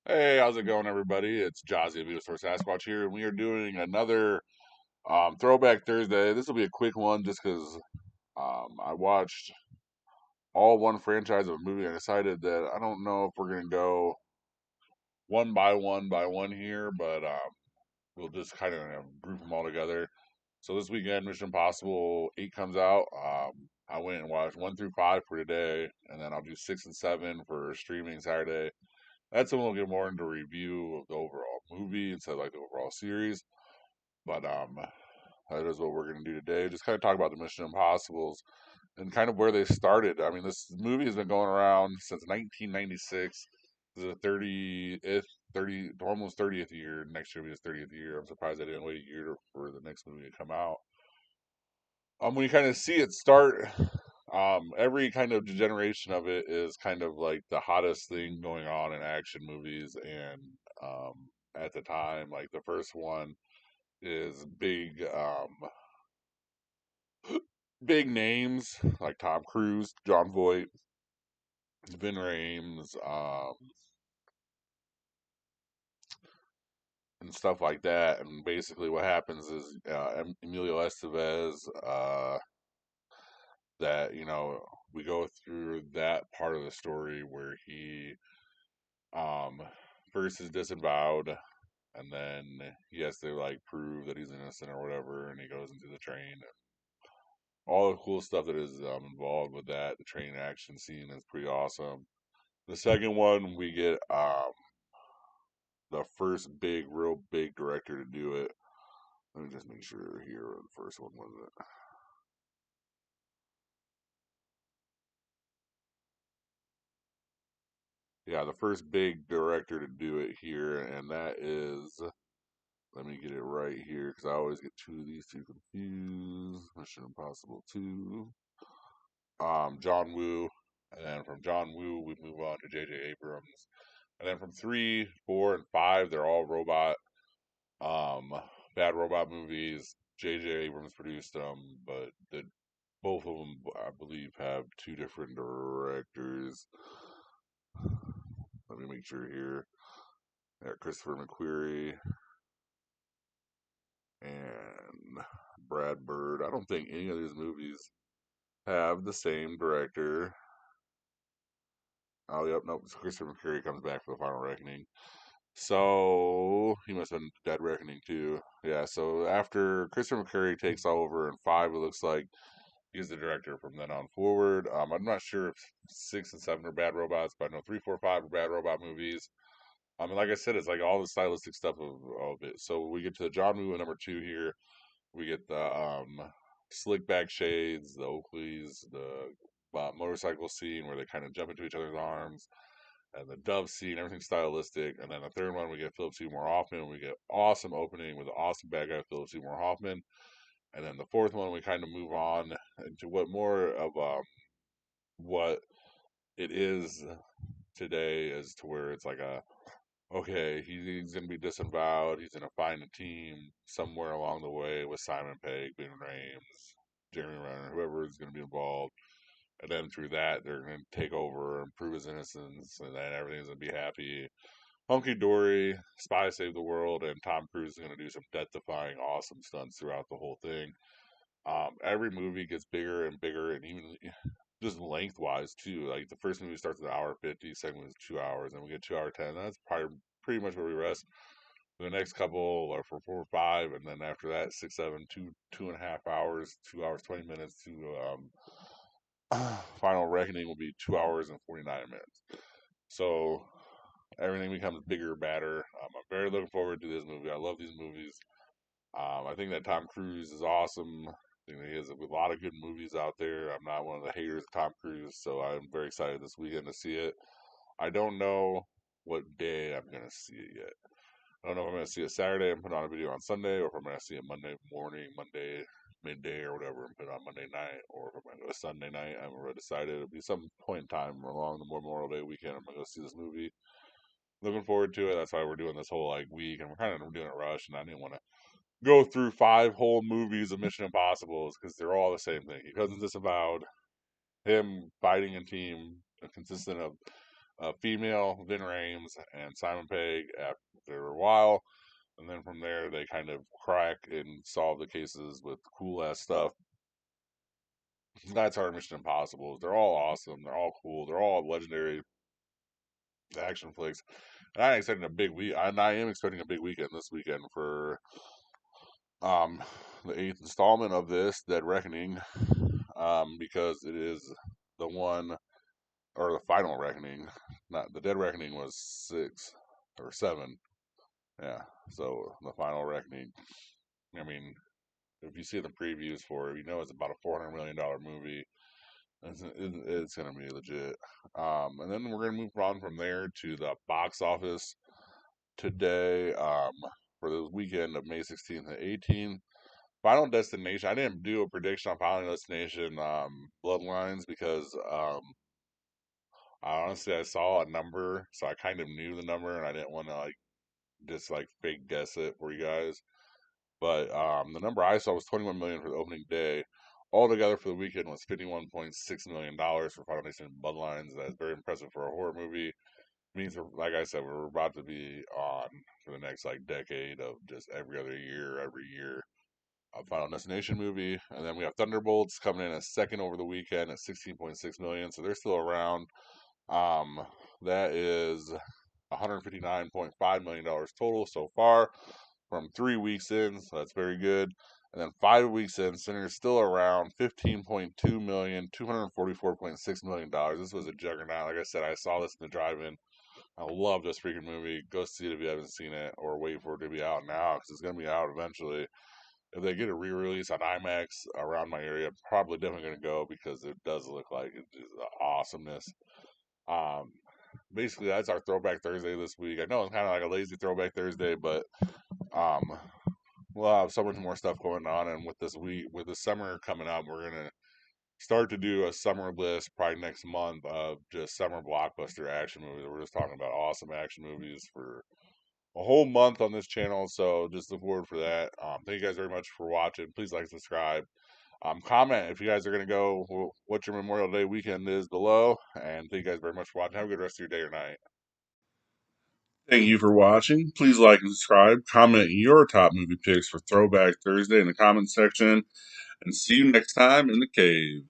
Hey, how's it going, everybody? It's Jazzy of for Sasquatch here, and we are doing another Throwback Thursday. This will be a quick one just because I watched all one franchise of a movie and decided that I don't know if we're going to go one by one here, but we'll just kind of group them all together. So this weekend, Mission Impossible 8 comes out. I went and watched 1 through 5 for today, and then I'll do 6 and 7 for streaming Saturday. That's when we'll get more into review of the overall movie instead of like the overall series. But that is what we're gonna do today. Just kind of talk about the Mission Impossibles and kind of where they started. I mean, this movie has been going around since 1996. This is the 30th, almost 30th year. Next year will be his 30th year. I'm surprised I didn't wait a year for the next movie to come out. When you kind of see it start, every kind of generation of it is kind of like the hottest thing going on in action movies, and at the time, like the first one is big names like Tom Cruise, John Voight, Vin Rames, and stuff like that. And basically, what happens is Emilio Estevez, that we go through that part of the story where he um first is disavowed, and then he has to like prove that he's innocent or whatever, and he goes into the train and all the cool stuff that is involved with that. The train action scene is pretty awesome. The second one, we get the first real big director to do it. Let me just make sure here. The first one was it? Yeah, the first big director to do it here, and that is. Let me get it right here because I always get these two confused. Mission Impossible 2. John Woo, and then from John Woo we move on to J.J. Abrams, and then from 3, 4, and 5 they're all um, bad robot movies. J.J. Abrams produced them, but both of them I believe have two different directors. Let me make sure here. Yeah, Christopher McQuarrie and Brad Bird. I don't think any of these movies have the same director. Oh, yep, nope. Christopher McQuarrie comes back for the Final Reckoning. So he must have been Dead Reckoning too. Yeah. So after Christopher McQuarrie takes over in 5, it looks like he's the director from then on forward. I'm not sure if 6 and 7 are Bad Robots, but I know 3, 4, 5 are Bad Robot movies. And like I said, it's like all the stylistic stuff of it. So we get to the John Woo number 2 here. We get the slick back shades, the Oakleys, the motorcycle scene where they kind of jump into each other's arms, and the dove scene, everything stylistic. And then the third one, we get Philip Seymour Hoffman. We get awesome opening with the awesome bad guy Philip Seymour Hoffman. And then the fourth one, we kind of move on into what more of what it is today, as to where it's like okay, he's going to be disavowed. He's going to find a team somewhere along the way with Simon Pegg, Ben Rames, Jeremy Renner, whoever is going to be involved. And then through that, they're going to take over and prove his innocence, and then everything's going to be happy. Hunky dory, Spy Save the World, and Tom Cruise is going to do some death defying, awesome stunts throughout the whole thing. Every movie gets bigger and bigger, and even just lengthwise too. Like the first movie starts at 1 hour 50, second one is 2 hours, and we get 2 hour 10. That's probably pretty much where we rest. The next couple are for 4 or 5, and then after that 6, 7, 2.5 hours, 2 hours 20 minutes to Final Reckoning will be 2 hours and 49 minutes. So everything becomes bigger, badder. I'm very looking forward to this movie. I love these movies. I think that Tom Cruise is awesome. I think that he has a lot of good movies out there. I'm not one of the haters of Tom Cruise, so I'm very excited this weekend to see it. I don't know what day I'm going to see it yet. I don't know if I'm going to see it Saturday and put on a video on Sunday, or if I'm going to see it Monday morning, Monday midday, or whatever, and put it on Monday night, or if I'm going to go Sunday night. I haven't really decided. It'll be some point in time along the Memorial Day weekend. I'm going to go see this movie. Looking forward to it. That's why we're doing this whole like week, and we're kind of doing it rush, and I didn't want to go through 5 whole movies of Mission Impossibles because they're all the same thing. He cousin's disavowed, him fighting a team consistent of a female, Vin Rames, and Simon Pegg after a while. And then from there, they kind of crack and solve the cases with cool ass stuff. That's our Mission Impossible. They're all awesome. They're all cool. They're all legendary action flicks. And I'm expecting a big week. I am expecting a big weekend this weekend for um the eighth installment of this Dead Reckoning, because it is the one or the final Reckoning. Not the Dead Reckoning was 6 or 7. Yeah, so the final Reckoning. I mean, if you see the previews for it, you know it's about a $400 million movie. It's going to be legit. And then we're going to move on from there to the box office today, for the weekend of May 16th and 18th. Final Destination. I didn't do a prediction on Final Destination Bloodlines because I saw a number, so I kind of knew the number, and I didn't want to just fake guess it for you guys. But the number I saw was 21 million for the opening day. Altogether for the weekend was $51.6 million for Final Destination Bloodlines. That's very impressive for a horror movie. Means, like I said, we're about to be on for the next decade of just every year, a Final Destination movie. And then we have Thunderbolts coming in a second over the weekend at 16.6 million. So they're still around. That is $159.5 million total so far from 3 weeks in. So that's very good. And then 5 weeks in, Sinner's still around 15.2 million, $244.6 million. This was a juggernaut. Like I said, I saw this in the drive-in. I love this freaking movie. Go see it if you haven't seen it, or wait for it to be out now because it's gonna be out eventually. If they get a re-release on IMAX around my area, I'm probably definitely gonna go because it does look like it is awesomeness. Um, Basically that's our Throwback Thursday this week. I know it's kind of like a lazy Throwback Thursday, but um, we'll have so much more stuff going on, and with this week, with the summer coming up, we're gonna start to do a summer list probably next month of just summer blockbuster action movies. We're just talking about awesome action movies for a whole month on this channel. So just look forward for that. Thank you guys very much for watching. Please like, subscribe, comment if you guys are going to go, what your Memorial Day weekend is below. And thank you guys very much for watching. Have a good rest of your day or night. Thank you for watching. Please like and subscribe. Comment your top movie picks for Throwback Thursday in the comment section. And see you next time in the cave.